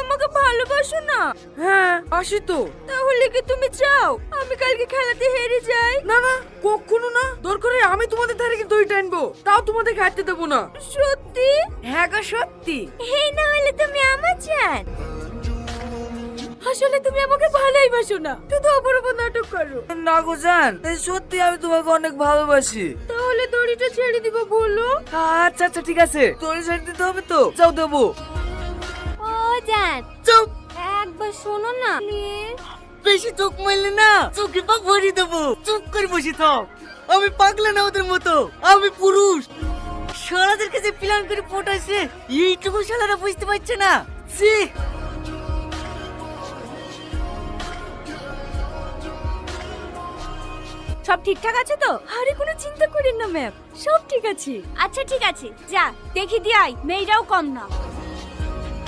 আমাকে ভালোবাসো না? হ্যাঁ আসি তো। তাহলে কি তুমি চাও আমি কালকে খেলাতে হেরে যাই? না না, কখনো না। দরকার হয় আমি তোমাদের ধারে গিয়ে দড়ি টানবো, তাও তোমাদের খাইতে দেবো না। সত্যি? হ্যাঁ গো সত্যি। এই না হলে তুমি আমার জান। আসলে তুমি আমাকে ভালোই বাসো না, শুধু অপরাধ নাটক করো। না গো জান, সত্যি আমি তোমাকে অনেক ভালোবাসি। তাহলে দড়িটা ছেড়ে দিব বলো। আচ্ছা আচ্ছা ঠিক আছে, দড়ি ছেড়ে দিতে হবে তো, যাও দেবো। ও জান, চুপ। একবার শোনো না প্লিজ। বেশি চোখ মারলে না চোখে পা ভরিয়ে দেবো। চুপ করে বসে থাক। আমি পাগলা না ওদের মতো, আমি পুরুষ। শালাদেরকে যে প্ল্যান করে পটাইছে এইটুকু শালারা বুঝতে পারছে না। ছি। সব ঠিকঠাক আছে তো? আরে কোনো চিন্তা করেন না ম্যাম, সব ঠিক আছে। আচ্ছা ঠিক আছে, যা দেখি দিয়ে আয়, মেয়েরাও কম না।